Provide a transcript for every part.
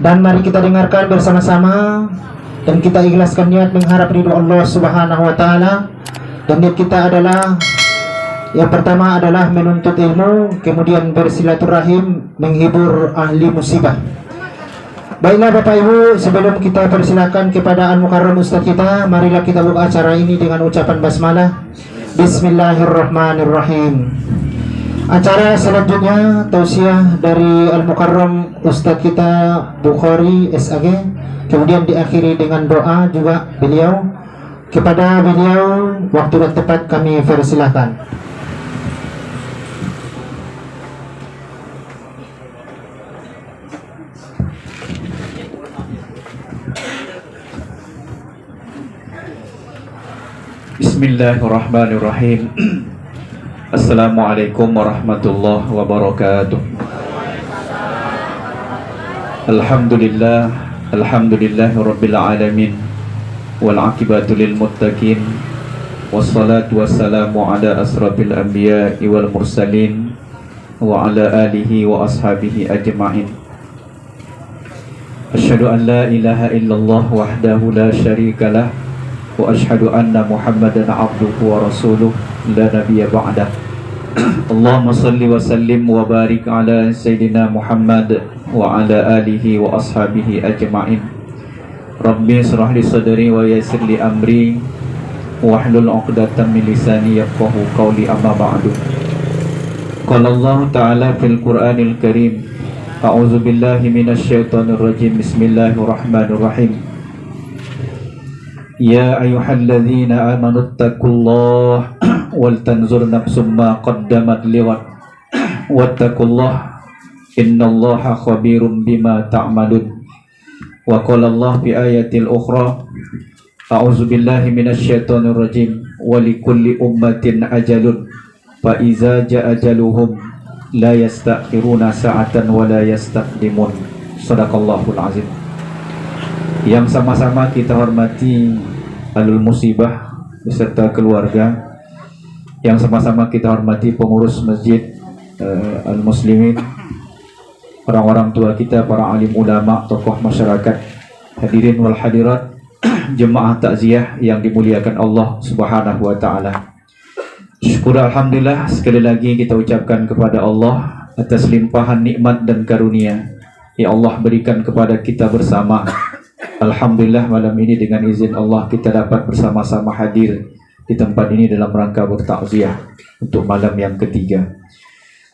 Dan mari kita dengarkan bersama-sama dan kita ikhlaskan niat mengharap ridho Allah Subhanahu wa taala. Dan niat kita adalah yang pertama adalah menuntut ilmu, kemudian bersilaturahim, menghibur ahli musibah. Baiklah Bapak Ibu, sebelum kita persilakan kepada Al-Mukarram Ustaz kita, marilah kita buka acara ini dengan ucapan basmalah. Bismillahirrahmanirrahim. Acara selanjutnya tausiah dari Al-Mukarram Ustaz kita Bukhari SAG, kemudian diakhiri dengan doa juga beliau. Kepada beliau waktu dan tepat kami persilakan. Bismillahirrahmanirrahim. Assalamualaikum warahmatullahi wabarakatuh. Alhamdulillahirabbil alamin wal aqibatu lil muttaqin wassalatu wassalamu ala asrafil anbiya'i wal mursalin wa ala alihi wa ashabihi ajma'in. Asyhadu an la ilaha illallah wahdahu la syarikalah wa ashhadu anna Muhammadan abduhu wa rasuluh la nabiyya ba'dah. Allahumma salli wa sallim wa barik ala sayyidina Muhammad wa ala alihi wa ashabihi ajma'in. Rabbi israh li sadri wa yassir li amri wahlul 'uqdatam min lisani yafqahu qawli, amma ba'du. Qala Allah ta'ala fil Qur'anil Karim, a'udzu billahi minasy syaithanir rajim. Bismillahirrahmanirrahim. Ya ayyuhalladzina amanu taqullaha wal tanzur nafsum ma qaddamat liwat wattaqullaha innallaha khabirum bima ta'malun. Wa qala Allah fi ayatil ukhra, a'udzu billahi minasy syaithanir rajim, wa likulli ummatin ajalun fa iza jaa ajaluhum la yastakhiruna sa'atan wa la yastaqdimun. Shadaqallahul azim. Yang sama-sama kita hormati Alul Musibah beserta keluarga, yang sama-sama kita hormati pengurus masjid Al-Muslimin, orang-orang tua kita, para alim ulama, tokoh masyarakat, hadirin wal hadirat, jemaah takziah yang dimuliakan Allah Subhanahu wa taala. Syukur alhamdulillah sekali lagi kita ucapkan kepada Allah atas limpahan nikmat dan karunia yang Allah berikan kepada kita bersama. Alhamdulillah malam ini dengan izin Allah kita dapat bersama-sama hadir di tempat ini dalam rangka bertakziah untuk malam yang ketiga.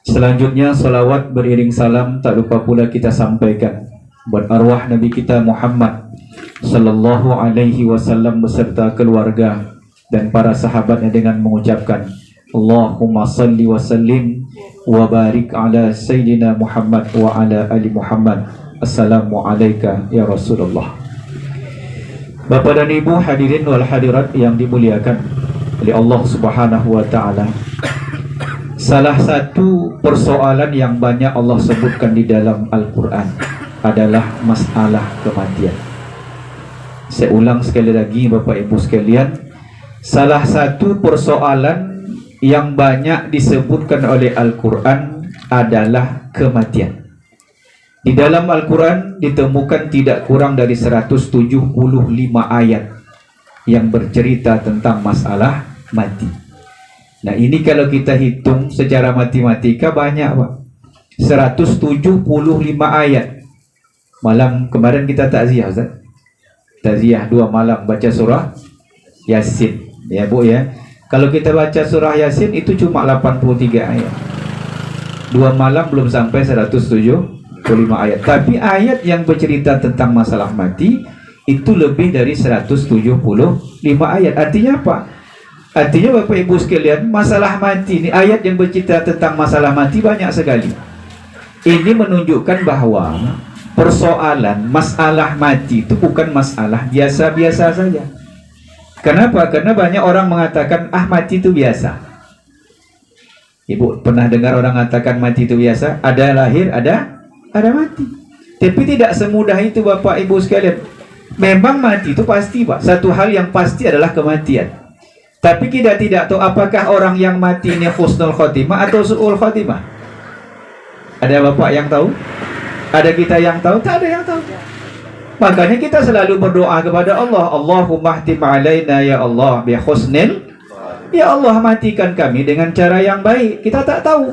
Selanjutnya salawat beriring salam tak lupa pula kita sampaikan buat arwah Nabi kita Muhammad sallallahu alaihi wasallam beserta keluarga dan para sahabatnya dengan mengucapkan Allahumma salli wa sallim wa barik ala sayyidina Muhammad wa ala ali Muhammad. Assalamu alayka ya Rasulullah. Bapak dan Ibu hadirin wal hadirat yang dimuliakan oleh Allah Subhanahu wa taala. Salah satu persoalan yang banyak Allah sebutkan di dalam Al-Qur'an adalah masalah kematian. Saya ulang sekali lagi Bapak Ibu sekalian, salah satu persoalan yang banyak disebutkan oleh Al-Qur'an adalah kematian. Di dalam Al-Quran ditemukan tidak kurang dari 175 ayat yang bercerita tentang masalah mati. Nah ini kalau kita hitung secara matematika banyak Pak, 175 ayat. Malam kemarin kita takziah Ustaz, takziah 2 malam baca surah Yasin ya Bu ya. Kalau kita baca surah Yasin itu cuma 83 ayat, 2 malam belum sampai 175 ayat. Tapi ayat yang bercerita tentang masalah mati itu lebih dari 175 ayat. Artinya apa? Artinya Bapak Ibu sekalian, masalah mati ini, ayat yang bercerita tentang masalah mati banyak sekali. Ini menunjukkan bahwa persoalan masalah mati itu bukan masalah biasa-biasa saja. Kenapa? Karena banyak orang mengatakan mati itu biasa. Ibu pernah dengar orang mengatakan mati itu biasa? Ada lahir, ada mati. Tapi tidak semudah itu Bapak Ibu sekalian. Memang mati itu pasti Pak. Satu hal yang pasti adalah kematian. Tapi kita tidak tahu apakah orang yang mati ini husnul khotimah atau su'ul khotimah. Ada Bapak yang tahu? Ada kita yang tahu? Tak ada yang tahu. Makanya kita selalu berdoa kepada Allah, Allahumma htim alaina ya Allah bi husnil. Ya Allah, matikan kami dengan cara yang baik. Kita tak tahu.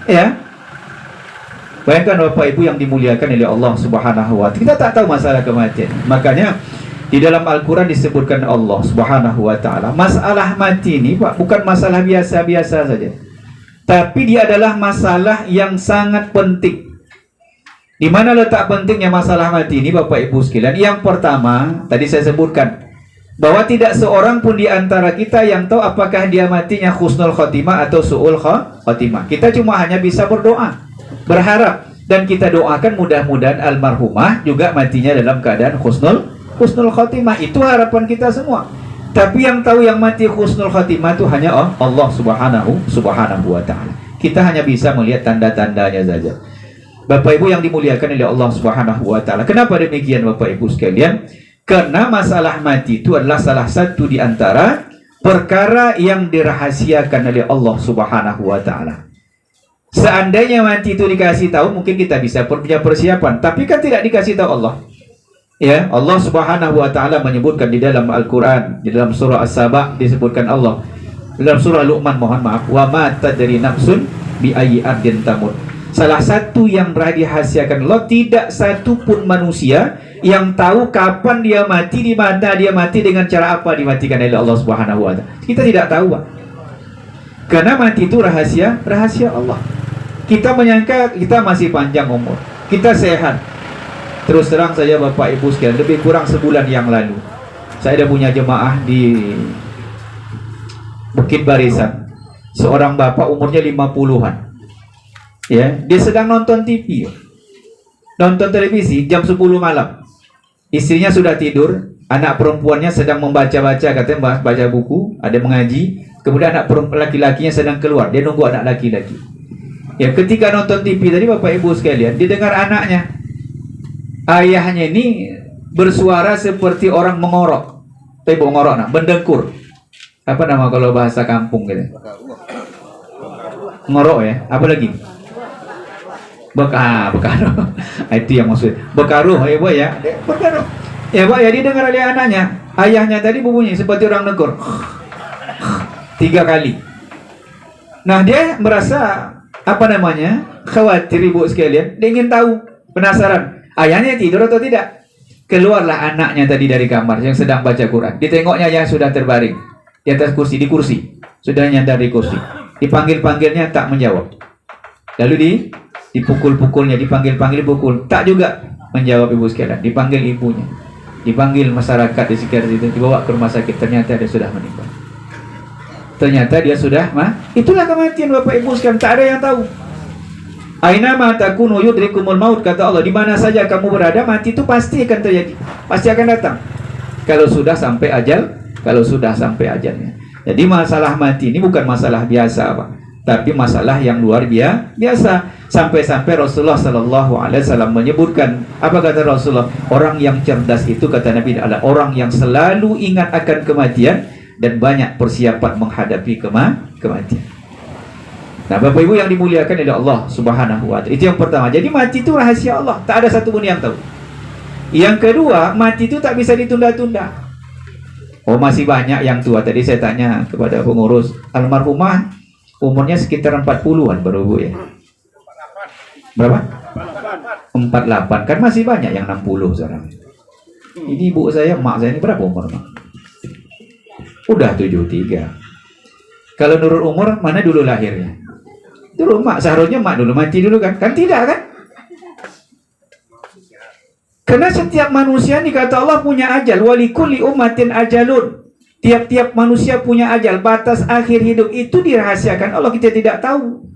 Ya. Bayangkan Bapak Ibu yang dimuliakan oleh Allah Subhanahu wa taala. Kita tak tahu masalah kematian. Makanya di dalam Al-Qur'an disebutkan Allah Subhanahu wa taala, masalah mati ini Pak bukan masalah biasa-biasa saja. Tapi dia adalah masalah yang sangat penting. Di mana letak pentingnya masalah mati ini Bapak Ibu sekalian? Yang pertama, tadi saya sebutkan bahwa tidak seorang pun di antara kita yang tahu apakah dia matinya husnul khotimah atau su'ul khotimah. Kita cuma hanya bisa berdoa, berharap, dan kita doakan mudah-mudahan almarhumah juga matinya dalam keadaan husnul khotimah. Itu harapan kita semua. Tapi yang tahu yang mati husnul khotimah itu hanya Allah subhanahu wa ta'ala. Kita hanya bisa melihat tanda-tandanya saja. Bapak Ibu yang dimuliakan oleh Allah subhanahu wa ta'ala. Kenapa demikian Bapak Ibu sekalian? Karena masalah mati itu adalah salah satu di antara perkara yang dirahasiakan oleh Allah Subhanahu wa taala. Seandainya mati itu dikasih tahu, mungkin kita bisa punya persiapan, tapi kan tidak dikasih tahu Allah. Ya, Allah Subhanahu wa taala menyebutkan di dalam Al-Qur'an, di dalam surah As-Saba disebutkan Allah. Dalam surah Luqman, mohon maaf, wa ma tadri nafsun bi ayyi ardin tamut. Salah satu yang dirahasiakan Allah, tidak satu pun manusia yang tahu kapan dia mati, di mana dia mati, dengan cara apa dimatikan oleh Allah Subhanahu wa taala. Kita tidak tahu, Pak. Karena mati itu rahasia Allah. Kita menyangka kita masih panjang umur, kita sehat. Terus terang saja Bapak Ibu sekalian, lebih kurang sebulan yang lalu saya ada punya jemaah di Bukit Barisan. Seorang bapak umurnya 50-an. Ya, dia sedang nonton TV, nonton televisi jam 10 malam. Istrinya sudah tidur, anak perempuannya sedang membaca-baca, katanya baca buku, ada mengaji. Kemudian anak laki-lakinya sedang keluar, dia nunggu anak laki-laki. Ya, ketika nonton TV tadi Bapak Ibu sekalian, didengar anaknya, ayahnya ini bersuara seperti orang mengorok. Tapi mengorok, mendengkur. Apa nama kalau bahasa kampung gitu? Ngorok ya, apa lagi? Bekaruh. Itu yang maksud. Bekaruh ya Bu ya. Bekaruh. Ya Bu ya, didengar oleh anaknya. Ayahnya tadi berbunyi seperti orang negur. 3 kali. Nah, dia merasa apa namanya? Khawatir Ibu sekalian. Dia ingin tahu, penasaran. Ayahnya tidur atau tidak? Keluarlah anaknya tadi dari kamar yang sedang baca Quran. Ditengoknya ya sudah terbaring di atas kursi, di kursi. Sudah nyandar di kursi. Dipanggil-panggilnya tak menjawab. Lalu dipukul-pukulnya, dipanggil-panggil pukul, tak juga menjawab Ibu sekalian. Dipanggil ibunya, dipanggil masyarakat di sekitar situ, dibawa ke rumah sakit. Ternyata dia sudah meninggal. Ternyata dia sudah itulah kematian Bapak Ibu sekalian. Tak ada yang tahu. Aina ma takunu yudrikumul maut, kata Allah. Di mana saja kamu berada, mati itu pasti akan terjadi, pasti akan datang. Kalau sudah sampai ajalnya. Jadi masalah mati ini bukan masalah biasa, Pak, tapi masalah yang luar biasa. Sampai-sampai Rasulullah Sallallahu Alaihi Wasallam menyebutkan, apa kata Rasulullah? Orang yang cerdas itu, kata Nabi, adalah orang yang selalu ingat akan kematian dan banyak persiapan menghadapi kematian. Nah, Bapak Ibu yang dimuliakan oleh Allah Subhanahu wa taala. Itu yang pertama. Jadi mati itu rahasia Allah, tak ada satupun yang tahu. Yang kedua, mati itu tak bisa ditunda-tunda. Oh, masih banyak yang tua. Tadi saya tanya kepada pengurus, almarhumah umurnya sekitar 40-an baru Bu ya. Berapa? 48. Kan masih banyak yang 60 sekarang. Ini ibu saya, emak saya ini berapa umur, Mak? Udah 73. Kalau nurut umur, mana dulu lahirnya? Dulu mak, seharusnya mak dulu mati dulu kan? Kan tidak kan? Karena setiap manusia nih, kata Allah, punya ajal. Walikulli ummatin ajalun. Tiap-tiap manusia punya ajal. Batas akhir hidup itu dirahasiakan Allah, kita tidak tahu.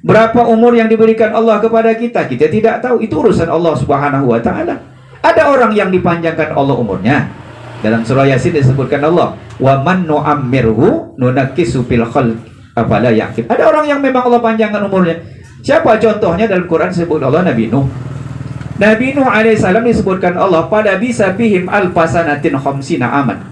Berapa umur yang diberikan Allah kepada kita, kita tidak tahu. Itu urusan Allah Subhanahu wa taala. Ada orang yang dipanjangkan Allah umurnya. Dalam surah Yasin disebutkan Allah, wa man nu'ammirhu nunakkisu fil khalq afala yaqil. Ada orang yang memang Allah panjangkan umurnya. Siapa contohnya dalam Quran? Disebut Allah Nabi Nuh. Nabi Nuh alaihissalam disebutkan Allah, pada bisa fihim alfasanatin khamsina aman.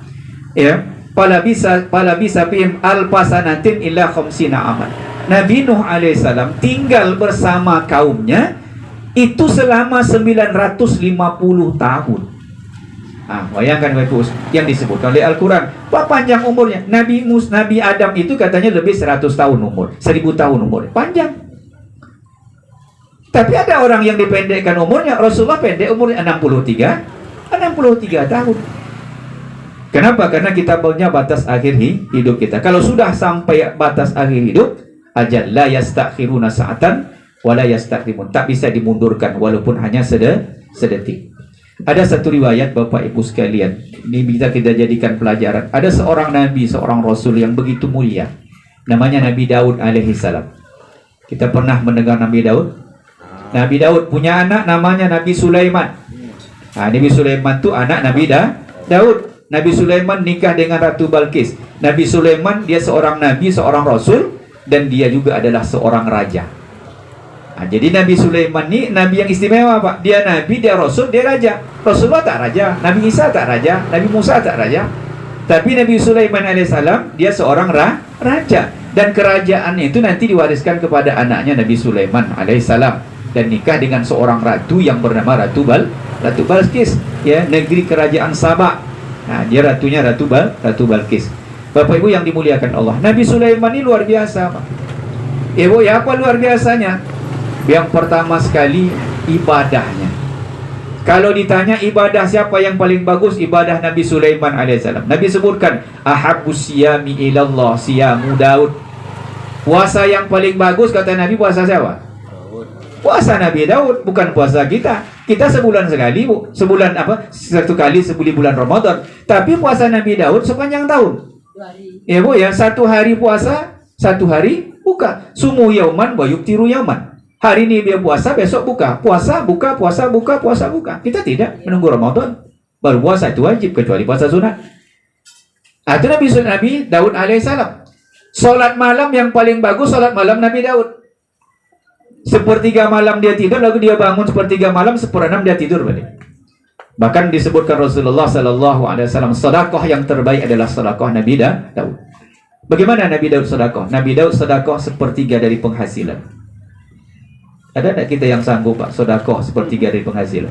Ya, pada bisa fihim alfasanatin illa khamsina aman. Nabi Nuh alaihissalam tinggal bersama kaumnya Itu selama 950 tahun. Bayangkan Bapak yang disebutkan oleh Al-Quran. Pak panjang umurnya. Nabi Adam itu katanya lebih 100 tahun umur, 1000 tahun umur. Panjang. Tapi ada orang yang dipendekkan umurnya. Rasulullah pendek umurnya 63 tahun. Kenapa? Karena kita punya batas akhir hidup kita. Kalau sudah sampai batas akhir hidup, ajal la yastakhiruna sa'atan wa la yastaqdimun. Tak bisa dimundurkan walaupun hanya sedetik. Ada satu riwayat Bapak Ibu sekalian, ini bisa kita jadikan pelajaran. Ada seorang nabi, seorang rasul yang begitu mulia. Namanya Nabi Daud alaihi salam. Kita pernah mendengar Nabi Daud? Nabi Daud punya anak namanya Nabi Sulaiman. Nabi Sulaiman itu anak Nabi Daud. Nabi Sulaiman nikah dengan Ratu Balkis. Nabi Sulaiman dia seorang nabi, seorang rasul, dan dia juga adalah seorang raja. Jadi Nabi Sulaiman ini nabi yang istimewa, Pak. Dia nabi, dia rasul, dia raja. Rasulullah tak raja, Nabi Isa tak raja, Nabi Musa tak raja. Tapi Nabi Sulaiman alaihissalam dia seorang raja, dan kerajaannya itu nanti diwariskan kepada anaknya Nabi Sulaiman alaihissalam, dan nikah dengan seorang ratu yang bernama Ratu Balkis, ya, negeri kerajaan Sabak. Dia ratunya Ratu Balkis. Bapak Ibu yang dimuliakan Allah, Nabi Sulaiman ini luar biasa, Pak. Ibu, ya apa luar biasanya? Yang pertama sekali ibadahnya. Kalau ditanya ibadah siapa yang paling bagus, ibadah Nabi Sulaiman alaihissalam. Nabi sebutkan ahabbus siyami ilallah siyamu Daud. Puasa yang paling bagus kata Nabi puasa siapa? Puasa Nabi Daud, bukan puasa kita. Kita sebulan sekali, Bu. Sebulan apa? Satu kali bulan Ramadan. Tapi puasa Nabi Daud sepanjang tahun. Ya, Bu, ya, satu hari puasa, satu hari buka. Sumu yauman wa yuftiru yauman. Hari ini dia puasa, besok buka. Puasa, buka, puasa, buka, puasa, buka. Kita tidak menunggu Ramadan. Baru puasa itu wajib, kecuali puasa sunat. Itu Nabi Daud alaihissalam. Salat malam yang paling bagus, salat malam Nabi Daud. Sepertiga malam dia tidur, lalu dia bangun sepertiga malam, 1/6 dia tidur balik. Bahkan disebutkan Rasulullah SAW, sedekah yang terbaik adalah sedekah Nabi Daud. Bagaimana Nabi Daud sedekah? Nabi Daud sedekah 1/3 dari penghasilan. Ada tak kita yang sanggup, Pak, sedekah 1/3 dari penghasilan?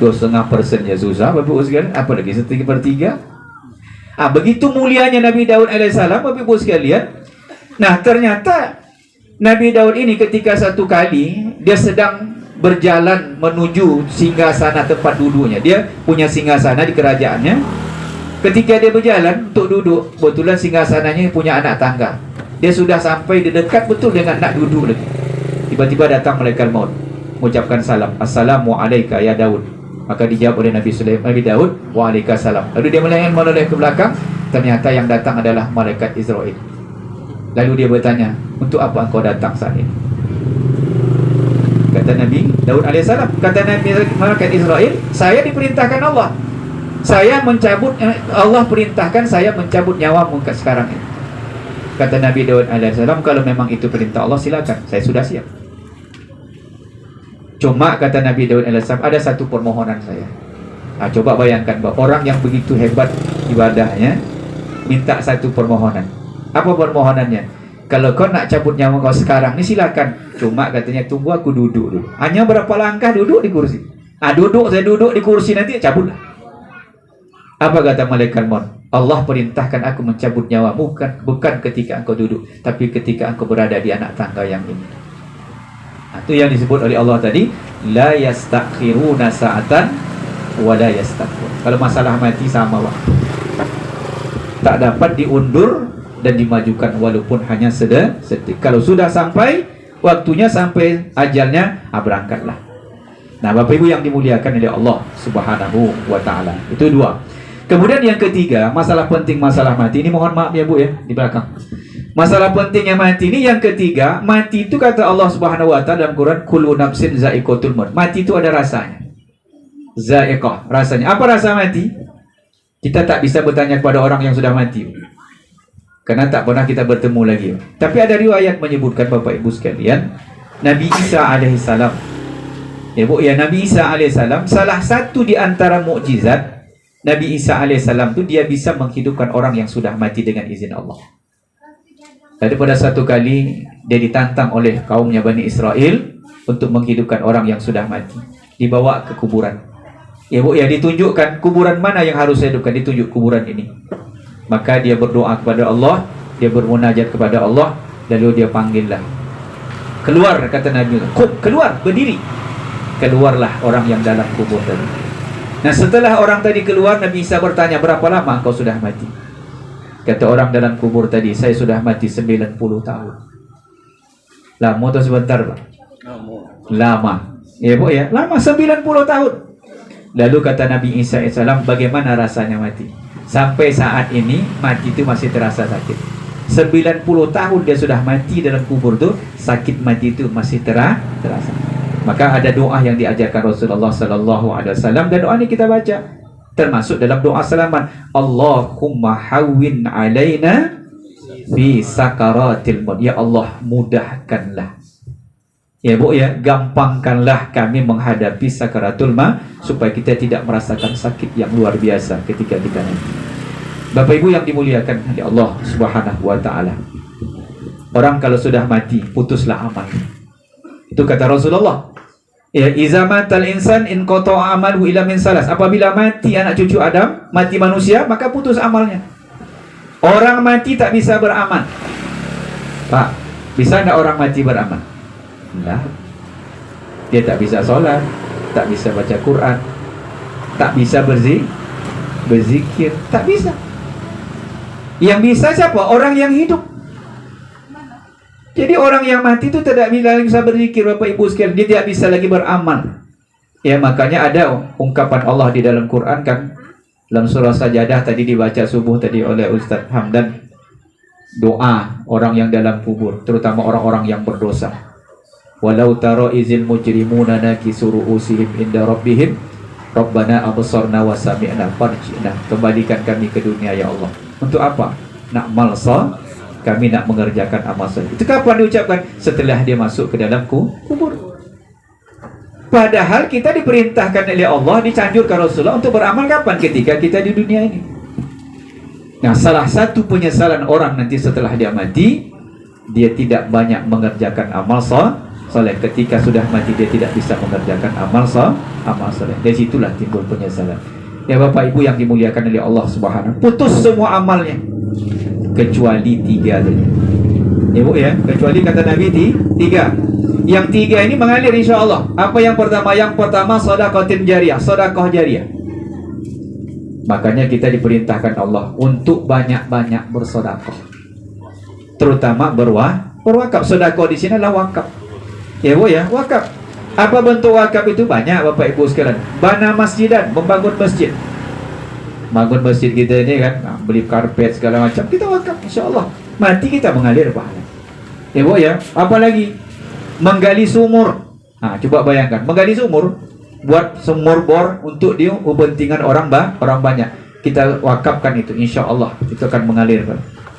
2,5% ya susah, Bapak Ibu sekalian. Apalagi 1/3. Begitu mulianya Nabi Daud alaihissalam, Bapak Ibu sekalian. Nah, ternyata Nabi Daud ini ketika satu kali dia sedang berjalan menuju singgasana tempat duduknya. Dia punya singgasana di kerajaannya. Ketika dia berjalan untuk duduk, kebetulan singgasananya punya anak tangga. Dia sudah sampai di dekat betul dengan nak duduk lagi. Tiba-tiba datang malaikat maut, mengucapkan salam, assalamu alayka ya Daud. Maka dijawab oleh Nabi Daud, waalaikumsalam. Lalu dia menoleh ke belakang, ternyata yang datang adalah malaikat Israel. Lalu dia bertanya, untuk apa engkau datang saat ini? Kata Nabi Daud alaihissalam, kata Nabi malaikat Israel, saya diperintahkan Allah. Allah perintahkan saya mencabut nyawamu sekarang ini. Kata Nabi Daud alaihissalam, kalau memang itu perintah Allah, silakan, saya sudah siap. Cuma kata Nabi Daud alaihissalam, ada satu permohonan saya. Coba bayangkan bahwa orang yang begitu hebat ibadahnya minta satu permohonan. Apa permohonannya? Kalau kau nak cabut nyawa kau sekarang ini silakan. Cuma katanya tunggu aku duduk dulu. Hanya berapa langkah duduk di kursi. Saya duduk di kursi nanti cabutlah. Apa kata malaikat maut? Allah perintahkan aku mencabut nyawamu bukan ketika engkau duduk, tapi ketika engkau berada di anak tangga yang ini. Itu yang disebut oleh Allah tadi, la yastakhiruna sa'atan wa la yastaqbun. Kalau masalah mati sama waktu. Tak dapat diundur dan dimajukan walaupun hanya sedetik. Kalau sudah sampai waktunya, sampai ajalnya, berangkatlah. Nah, Bapak Ibu yang dimuliakan oleh Allah Subhanahu wa taala. Itu dua. Kemudian yang ketiga, masalah penting masalah mati. Ini mohon maaf ya Bu ya, di belakang. Masalah pentingnya mati ini yang ketiga, mati itu kata Allah Subhanahu wa taala dalam Quran, kullu nafsin za'iqatul maut. Mati itu ada rasanya. Za'iqah, rasanya. Apa rasa mati? Kita tak bisa bertanya kepada orang yang sudah mati, karena tak pernah kita bertemu lagi. Tapi ada riwayat menyebutkan Bapak Ibu sekalian, Nabi Isa alaihissalam, ya Bu ya, Nabi Isa alaihissalam, salah satu di antara mukjizat Nabi Isa alaihissalam itu dia bisa menghidupkan orang yang sudah mati dengan izin Allah. Jadi pada satu kali dia ditantang oleh kaumnya Bani Israel, untuk menghidupkan orang yang sudah mati. Dibawa ke kuburan. Ya Bu, ya ditunjukkan kuburan mana yang harus saya hidupkan, ditunjuk kuburan ini. Maka dia berdoa kepada Allah, dia bermunajat kepada Allah, lalu dia panggillah. Keluar, kata Nabi, keluar, berdiri. Keluarlah orang yang dalam kubur tadi. Nah, setelah orang tadi keluar, Nabi Isa bertanya, berapa lama kau sudah mati? Kata orang dalam kubur tadi, saya sudah mati 90 tahun. Lama atau sebentar, Pak? Lama. Ya Bu ya, lama 90 tahun. Lalu kata Nabi Isa AS, bagaimana rasanya mati? Sampai saat ini mati itu masih terasa sakit. 90 tahun dia sudah mati dalam kubur tuh, sakit mati itu masih terasa. Maka ada doa yang diajarkan Rasulullah sallallahu alaihi wasallam, dan doa ini kita baca termasuk dalam doa salaman. Allahumma hawwin alaina fi sakaratil maut. Ya Allah, mudahkanlah. Ya Bu ya, gampangkanlah kami menghadapi sakaratul maut supaya kita tidak merasakan sakit yang luar biasa ketika kita nanti. Bapak Ibu yang dimuliakan oleh Allah Subhanahu wa taala. Orang kalau sudah mati, putuslah amal. Itu kata Rasulullah. Ya, iza matal insan in qata'a amaluhu illa min salas. Apabila mati anak cucu Adam, mati manusia, maka putus amalnya. Orang mati tak bisa beramal. Pak, bisa enggak orang mati beramal? Enggak. Dia tak bisa sholat, tak bisa baca Quran, tak bisa berzikir, tak bisa. Yang bisa siapa? Orang yang hidup. Jadi orang yang mati itu tidak bisa berzikir, Bapak Ibu sekalian, dia tidak bisa lagi beramal. Ya, makanya ada ungkapan Allah di dalam Quran kan, dalam surah Sajadah tadi dibaca subuh tadi oleh Ustaz Hamdan, doa orang yang dalam kubur, terutama orang-orang yang berdosa. Walau taro izil mujrimuna nakisu ru'usihim inda rabbihim Rabbana absarna wa sami'na farji'na. Kembalikan kami ke dunia ya Allah. Untuk apa? Nak malsa, kami nak mengerjakan amal soleh. Itu kapan diucapkan? Setelah dia masuk ke dalam kubur. Padahal kita diperintahkan oleh Allah, dicanjurkan Rasulullah untuk beramal kapan? Ketika kita di dunia ini. Nah, salah satu penyesalan orang nanti setelah dia mati, dia tidak banyak mengerjakan amal soleh. Ketika sudah mati, dia tidak bisa mengerjakan amal soleh. Dari situlah timbul penyesalan. Ya Bapak Ibu yang dimuliakan oleh Allah Subhanahu, putus semua amalnya kecuali 3 tadi. Ya Bu ya, kecuali kata Nabi 3. Yang 3 ini mengalir insya-Allah. Apa yang pertama? Yang pertama sedekahun jariyah, sedekah jariyah. Makanya kita diperintahkan Allah untuk banyak-banyak bersedekah. Terutama berwakaf. Sedekah di sini adalah wakaf. Ya Bu ya, wakaf. Apa bentuk wakaf itu? Banyak Bapak Ibu sekalian. Bana masjidan, membangun masjid. Bangun masjid kita ini kan, beli karpet segala macam, kita wakaf insya-Allah. Mati kita mengalir pahala. Ya Bu ya, apalagi menggali sumur. Nah, coba bayangkan, menggali sumur, buat sumur bor untuk kepentingan orang banyak. Kita wakafkan itu, insya-Allah itu akan mengalir.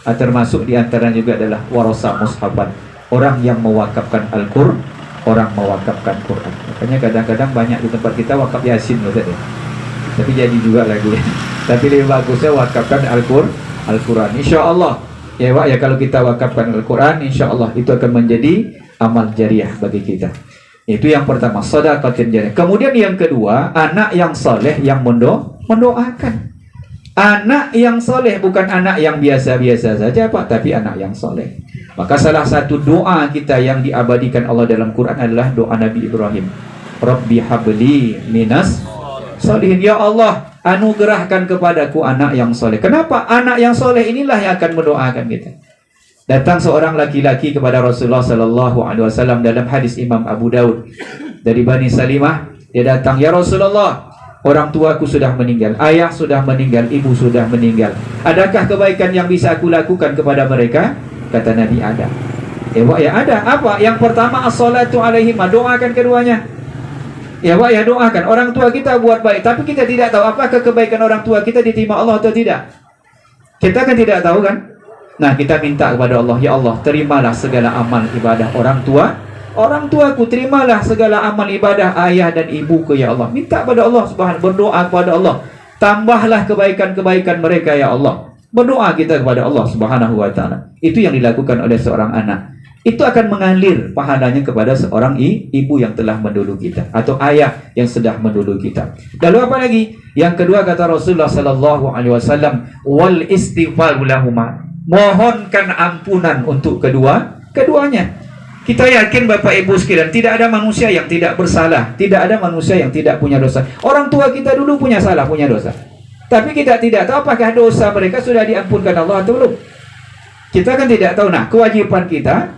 Termasuk diantaranya juga adalah warasa mushaban, orang yang mewakafkan Al-Qur'an, orang mewakafkan Quran. Makanya kadang-kadang banyak di tempat kita wakaf Yasin Ustaz ya. Tapi jadi juga lagi. Tapi lebih bagusnya wakafkan Al-Quran. InsyaAllah ya Pak ya, kalau kita wakafkan Al-Quran, InsyaAllah itu akan menjadi amal jariah bagi kita. Itu yang pertama, sedekahun jariyah. Kemudian yang kedua, anak yang soleh yang mendoakan. Anak yang soleh, bukan anak yang biasa-biasa saja Pak, tapi anak yang soleh. Maka salah satu doa kita yang diabadikan Allah dalam Quran adalah doa Nabi Ibrahim. Rabbi habli minas solihin. Ya Allah, anugerahkan kepadaku anak yang soleh. Kenapa? Anak yang soleh inilah yang akan mendoakan kita. Datang seorang laki-laki kepada Rasulullah sallallahu alaihi wasallam dalam hadis Imam Abu Daud dari Bani Salimah. Dia datang, ya Rasulullah, orang tuaku sudah meninggal, ayah sudah meninggal, ibu sudah meninggal. Adakah kebaikan yang bisa aku lakukan kepada mereka? Kata Nabi, ada. Ya ada. Apa? Yang pertama, as-salatu alaihim, doakan keduanya. Ya Pak ya, doakan. Orang tua kita buat baik, tapi kita tidak tahu apakah kebaikan orang tua kita diterima Allah atau tidak. Kita kan tidak tahu kan. Nah, kita minta kepada Allah, ya Allah, terimalah segala amal ibadah orang tua. Orang tuaku, terimalah segala amal ibadah ayah dan ibuku ya Allah. Minta kepada Allah Subhanahu, berdoa kepada Allah. Tambahlah kebaikan-kebaikan mereka ya Allah. Berdoa kita kepada Allah Subhanahu wa taala. Itu yang dilakukan oleh seorang anak. itu akan mengalir pahalanya kepada seorang ibu yang telah mendulu kita atau ayah yang sudah mendulu kita. Lalu apa lagi? Yang kedua kata Rasulullah sallallahu alaihi wasallam, wal istighfar lahuma. Mohonkan ampunan untuk keduanya. Kita yakin Bapak Ibu sekalian, tidak ada manusia yang tidak bersalah, tidak ada manusia yang tidak punya dosa. Orang tua kita dulu punya salah, punya dosa. Tapi kita tidak tahu apakah dosa mereka sudah diampunkan Allah atau belum. Kita kan tidak tahu. Nah, kewajiban kita,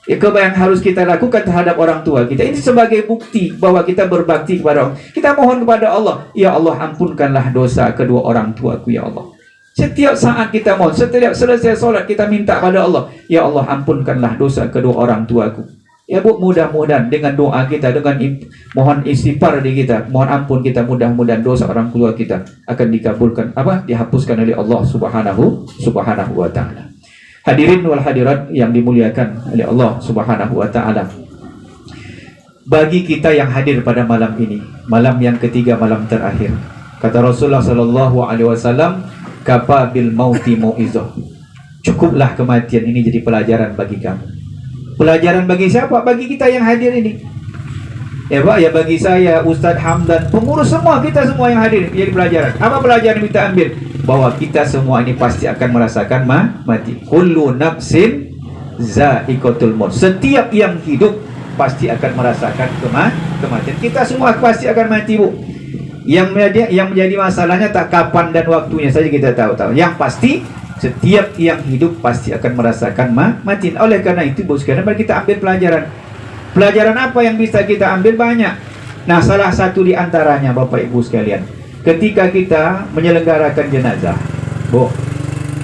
yang harus kita lakukan terhadap orang tua kita, ini sebagai bukti bahwa kita berbakti kepada Allah. Kita mohon kepada Allah, ya Allah ampunkanlah dosa kedua orang tuaku ya Allah. Setiap saat kita mohon, setiap selesai solat kita minta pada Allah, ya Allah ampunkanlah dosa kedua orang tuaku. Ya Bu, mudah-mudahan dengan doa kita, dengan mohon istighfar di kita, mohon ampun kita, mudah-mudahan dosa orang tua kita akan dikabulkan, dihapuskan oleh Allah Subhanahu wa taala. Hadirin wal hadirat yang dimuliakan oleh Allah Subhanahu wa taala. Bagi kita yang hadir pada malam ini, malam yang ketiga, malam terakhir, kata Rasulullah sallallahu alaihi wasallam, kafa bil mauti mauizah. Cukuplah kematian ini jadi pelajaran bagi kamu. Pelajaran bagi siapa? Bagi kita yang hadir ini. Ya Pak, ya bagi saya, Ustadz Hamdan, pengurus semua, kita semua yang hadir jadi pelajaran. Apa pelajaran yang kita ambil? Bahwa kita semua ini pasti akan merasakan mati. Kullu nafsin za'iqatul maut. Setiap yang hidup pasti akan merasakan kematian. Kita semua pasti akan mati, Bu. Yang menjadi masalahnya tak kapan dan waktunya saja kita tahu. Yang pasti setiap yang hidup pasti akan merasakan mati. Oleh karena itu, Bu sekalian, mari kita ambil pelajaran. Pelajaran apa yang bisa kita ambil? Banyak. Nah, salah satu di antaranya Bapak Ibu sekalian, ketika kita menyelenggarakan jenazah, Bu,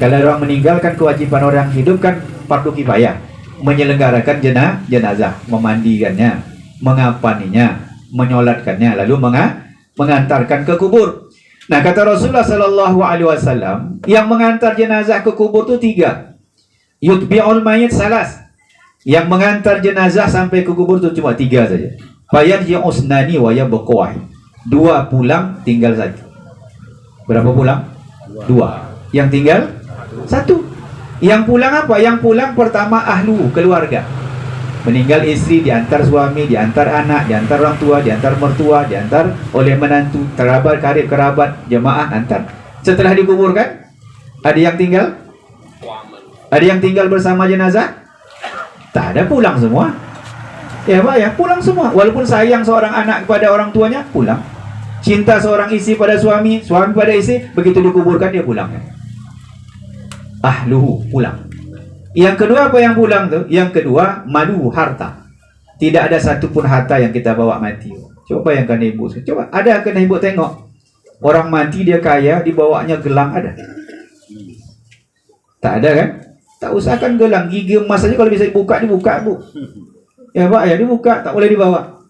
kalau orang meninggalkan kewajiban orang hidup kan fardu kifayah, menyelenggarakan jenazah, memandikannya, mengapaninya, menyolatkannya, lalu mengantarkan ke kubur. Nah, kata Rasulullah sallallahu alaihi wasallam, yang mengantar jenazah ke kubur itu 3. Yutbi'ul mayit salas. Yang mengantar jenazah sampai ke kubur itu cuma 3 saja. Fayarji'u usnani wa yabqa wahid. 2 pulang, tinggal 1. Berapa pulang? 2. Yang tinggal 1. Yang pulang apa? Yang pulang pertama ahlu, keluarga. Meninggal istri, diantar suami, diantar anak, diantar orang tua, diantar mertua, diantar oleh menantu, kerabat, karib, kerabat, jemaah, antar. Setelah dikuburkan, ada yang tinggal? Ada yang tinggal bersama jenazah? Tak ada, pulang semua. Ya Pak ya, pulang semua. Walaupun sayang seorang anak kepada orang tuanya, pulang. Cinta seorang istri pada suami, suami pada istri, begitu dikuburkan dia pulang. Ahluhu, pulang. Yang kedua apa yang pulang tuh? Yang kedua, malu, harta. Tidak ada satupun harta yang kita bawa mati. Coba bayangkan ibu. Coba, ada kena ibu tengok. Orang mati dia kaya, dibawanya gelang, ada? Tak ada kan? Tak usahkan gelang, gigi emas saja kalau bisa dibuka, Bu. Ya Pak ya, dibuka, tak boleh dibawa.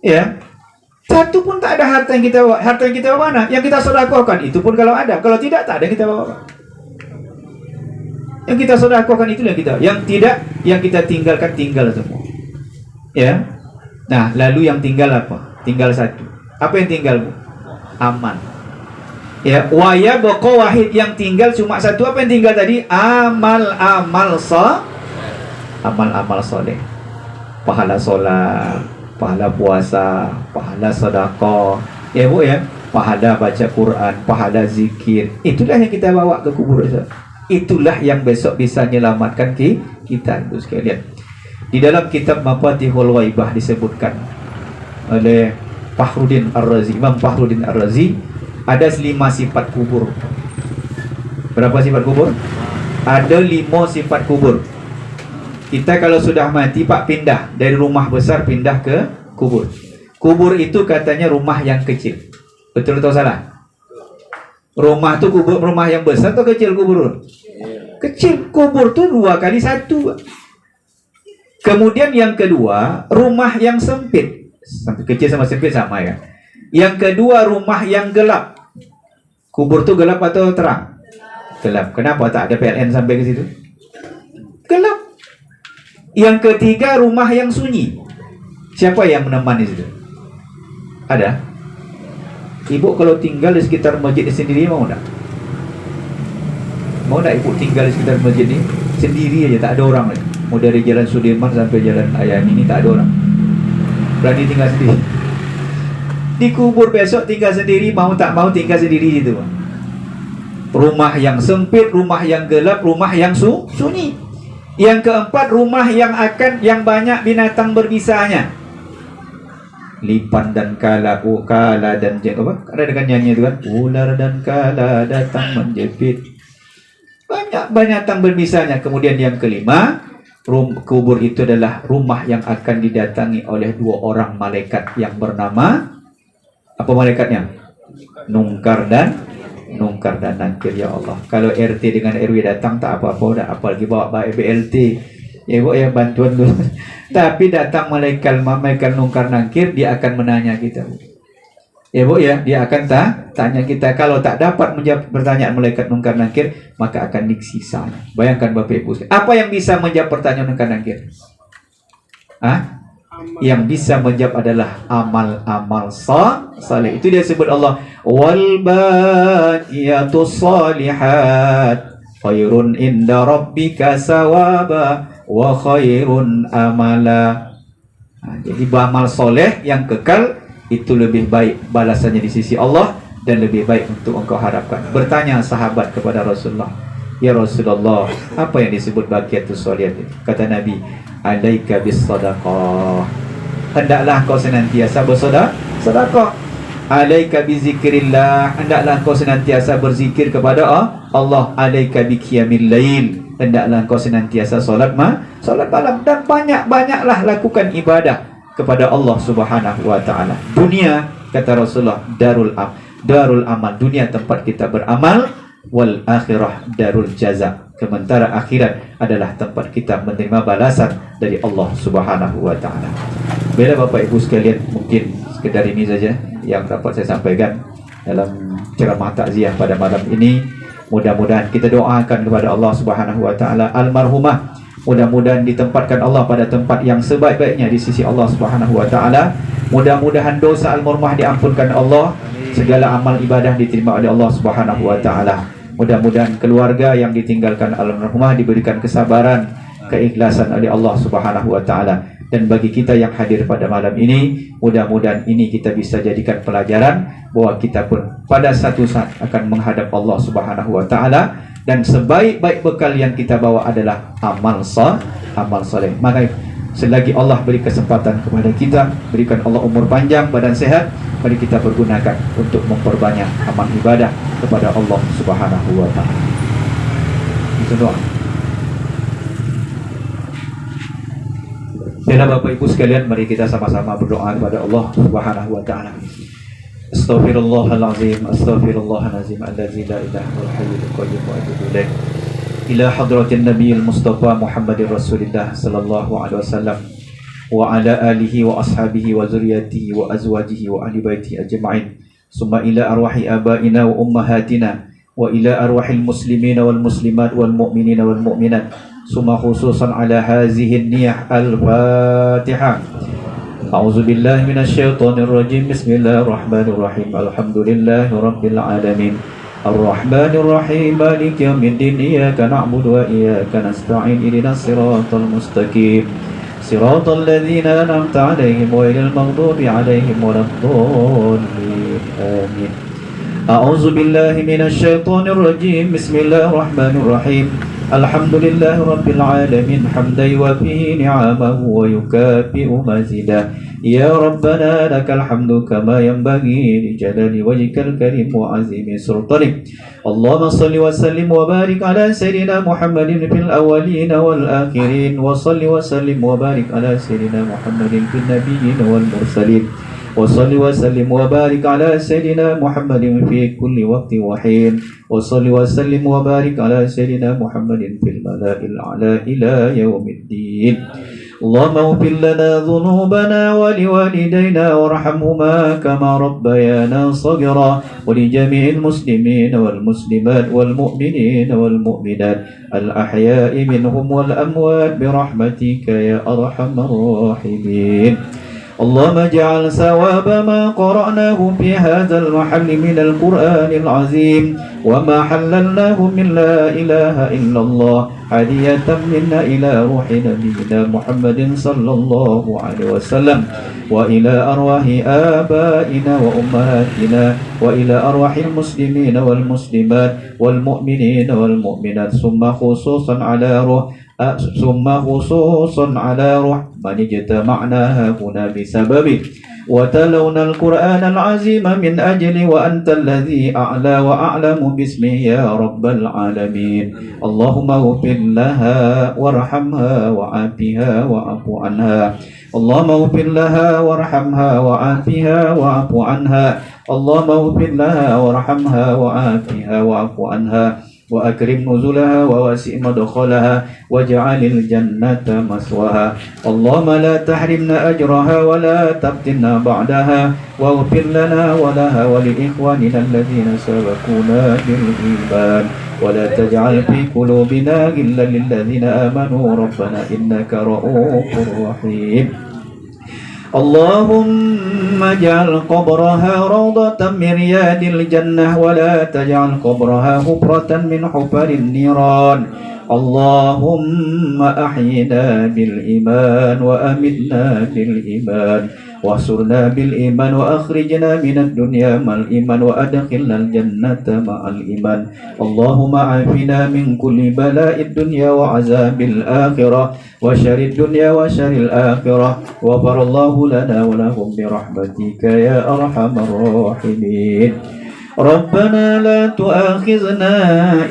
Ya. Satu pun tak ada harta yang kita bawa. Harta yang kita bawa mana? Yang kita sedekahkan, itu pun kalau ada. Kalau tidak, tak ada yang kita bawa. Yang kita sedekahkan itu yang kita. Yang tidak, yang kita tinggalkan, tinggal semua. Ya. Nah, lalu yang tinggal apa? Tinggal 1. Apa yang tinggal, Bu? Aman. Ya, waya boko wahid, yang tinggal cuma 1. Apa yang tinggal tadi? Amal soleh. Pahala sholat, pahala puasa, pahala sedekah. Ya Bu ya, pahala baca Quran, pahala zikir. Itulah yang kita bawa ke kubur. Itulah yang besok bisa menyelamatkan kita, Bu sekalian. Di dalam kitab Mafatihul Ghaibah disebutkan oleh Imam Fakhruddin Ar-Razi, ada 5 sifat kubur. Berapa sifat kubur? Ada 5 sifat kubur. Kita kalau sudah mati Pak, pindah dari rumah besar pindah ke kubur. Kubur itu katanya rumah yang kecil. Betul atau salah? Rumah itu kubur, rumah yang besar atau kecil kubur? Kecil. Kubur itu 2 kali 1. Kemudian yang kedua, rumah yang sempit. Kecil sama sempit sama ya. Yang kedua, rumah yang gelap. Kubur itu gelap atau terang? Gelap. Kenapa tak ada PLN sampai ke situ? Gelap. Yang ketiga, rumah yang sunyi. Siapa yang menemani situ? Ada? Ibu kalau tinggal di sekitar masjid sendiri mau tak? Mau tak ibu tinggal di sekitar masjid ini sendiri aja, tak ada orang lagi? Mau dari Jalan Sudirman sampai Jalan Ayani ini tak ada orang. Berani tinggal sendiri. Dikubur besok tinggal sendiri, mau tak mau tinggal sendiri itu. Rumah yang sempit, rumah yang gelap, rumah yang sunyi. Yang keempat, rumah yang banyak binatang berbisanya. Lipan dan kala, kala dan apa? Ada dengan nyanyi itu kan? Ular dan kala datang menjepit. Banyak binatang berbisanya. Kemudian yang kelima, kubur itu adalah rumah yang akan didatangi oleh 2 orang malaikat yang bernama apa malaikatnya? Nungkar dan Nakir. Ya Allah, kalau RT dengan RW datang tak apa-apa dah, apalagi bawa BLT ya bu, ya bantuan dulu. Tapi datang malaikat Nungkar Nakir, dia akan menanya kita, ya bu ya, dia akan tanya kita. Kalau tak dapat menjawab pertanyaan malaikat Nungkar Nakir, maka akan disiksa. Bayangkan Bapak Ibu, apa yang bisa menjawab pertanyaan Nungkar Nakir? Yang bisa menjawab adalah amal-amal saleh. Itu dia sebut Allah, wal baqiyatus shalihat khairun inda rabbika sawaba wa khairun amala. Jadi beramal soleh yang kekal itu lebih baik balasannya di sisi Allah dan lebih baik untuk engkau harapkan. Bertanya sahabat kepada Rasulullah, ya Rasulullah, apa yang disebut baqiyatus shalihat? Kata Nabi, alaika bis sadaqah. Hendaklah kau senantiasa bersedekah. Alaika bi zikrillah. Hendaklah kau senantiasa berzikir kepada Allah. Alaika bi qiyamil lail. Hendaklah kau senantiasa solat malam, dan banyak-banyaklah lakukan ibadah kepada Allah Subhanahu wa taala. Dunia, kata Rasulullah, darul amal. Dunia tempat kita beramal, wal akhirah darul jaza. Sementara akhirat adalah tempat kita menerima balasan dari Allah Subhanahu wa taala. Bila Bapak Ibu sekalian, mungkin sekedar ini saja yang dapat saya sampaikan dalam ceramah takziah pada malam ini. Mudah-mudahan kita doakan kepada Allah Subhanahu wa taala almarhumah, mudah-mudahan ditempatkan Allah pada tempat yang sebaik-baiknya di sisi Allah Subhanahu wa taala. Mudah-mudahan dosa almarhumah diampunkan Allah, segala amal ibadah diterima oleh Allah Subhanahu wa taala. Mudah-mudahan keluarga yang ditinggalkan almarhumah diberikan kesabaran, keikhlasan oleh Allah Subhanahu wa taala. Dan bagi kita yang hadir pada malam ini, mudah-mudahan ini kita bisa jadikan pelajaran bahwa kita pun pada satu saat akan menghadap Allah Subhanahu wa taala, dan sebaik-baik bekal yang kita bawa adalah amal saleh. Maka selagi Allah beri kesempatan kepada kita, berikan Allah umur panjang, badan sehat, mari kita pergunakan untuk memperbanyak amal ibadah kepada Allah Subhanahu wa taala. Itu doa. Baiklah Bapak Ibu sekalian, mari kita sama-sama berdoa kepada Allah Subhanahu wa taala. Astaghfirullahalazim, astaghfirullahalazim, allazi la ilaha illal hayyul qayyum wa atubu ilaih. Ila hadratin nabiyil mustafa Muhammadir Rasulillah sallallahu alaihi wasallam wa ala alihi wa ashabihi wa zurriyyatihi wa azwajihi wa ahli baiti ajma'in. Summa ila arwahi abaina wa ummahatina wa ila arwahil muslimina wal muslimat wal mu'minina wal mu'minat. Summa khususan ala hazihi niyah al-Fatihah. A'udzu billahi minasyaitonir rajim. Bismillahirrahmanirrahim. Alhamdulillahi rabbil alamin. Ar-Rahmanir Rahim. Maliki yaumiddin. Iyyaka na'budu wa iyyaka nasta'in. Ihdinas siratal mustaqim. Siratal ladzina an'amta 'alaihim ghairil maghdubi 'alaihim waladdallin. Amin. A'udzu billahi minasyaitonir rajim. Bismillahirrahmanir rahim. Alhamdulillahi rabbil alamin, hamdan yuwafi ni'amahu wa yukafi'u mazidah. Ya Rabbana lakal hamdu kama yanbaghi li jalali wajhikal karim wa azimi sultanik. Allahumma salli wa sallim wa barik ala sayyidina Muhammadin fil awwalin wal akhirin, wa salli wa sallim wa barik ala sayyidina Muhammadin fil nabiyyin wal mursalin. وصل وسلم وبارك على سيدنا محمد في كل وقت وحين وصل وسلم وبارك على سيدنا محمد في الملأ الأعلى إلى يوم الدين اللهم اغفر لنا ذنوبنا ولوالدينا وارحمهما كما ربيانا صغيرا ولجميع المسلمين والمسلمات والمؤمنين والمؤمنات الأحياء منهم والأموات برحمتك يا أرحم الراحمين اللهم اجعل ثواب ما قرأناه في هذا المحل من القرآن العظيم وما حللناه من لا إله إلا الله هدية منا إلى روح نبينا محمد صلى الله عليه وسلم وإلى أرواح آبائنا وأمهاتنا وإلى أرواح المسلمين والمسلمات والمؤمنين والمؤمنات ثم خصوصا على روح من اجتمعنا هنا بسببه وتلونا القرآن العظيم من أجل وأنت الذي أعلى وأعلم باسمه يا رب العالمين اللهم اغفر لها وارحمها وعافها واعف عنها اللهم اغفر لها وارحمها وعافها واعف عنها اللهم اغفر لها وارحمها وعافها واعف عنها وأكرم نزلها وواسع مدخلها واجعل الجنة مسواها اللهم لا تحرمنا أجرها ولا تفتنا بعدها واغفر لنا ولها ولإخواننا الذين سبقونا بالإيمان ولا تجعل في قلوبنا غلا للذين آمنوا ربنا إنك رؤوف رحيم اللهم اجعل قبرها روضة من رياض الجنة ولا تجعل قبرها حفرة من حفر النيران اللهم أحينا بالإيمان وأمتنا بالإيمان واحشرنا بالإيمان وأخرجنا من الدنيا مع الإيمان وأدخلنا الجنة مع الإيمان اللهم عافنا من كل بلاء الدنيا وعذاب الآخرة وشر الدنيا وشر الآخرة وغفر الله لنا ولهم برحمتك يا أرحم الراحمين ربنا لا تؤاخذنا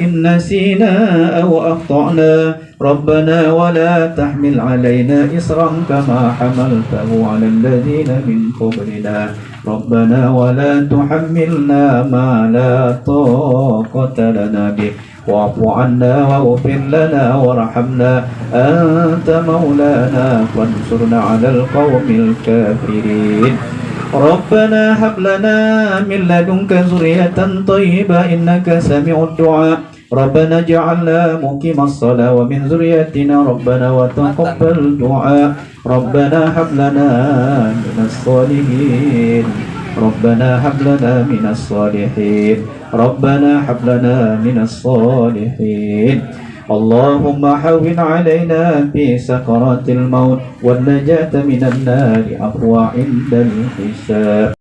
إن نسينا أو أخطأنا ربنا ولا تحمل علينا إصرا كما حملته على الذين من قبلنا ربنا ولا تحملنا ما لا طاقة لنا به واعف عنا واغفر لنا وارحمنا أنت مولانا فانصرنا على القوم الكافرين ربنا هب لنا من لدنك ذرية طيبة إنك سميع الدعاء ربنا اجعلنا مقيم الصلاة ومن ذريتنا ربنا وتقبل دعاء ربنا هب لنا من الصالحين ربنا هب لنا من الصالحين ربنا هب لنا من الصالحين اللهم حون علينا في سكرات الموت والنجاة من النار عفوا عند الحساب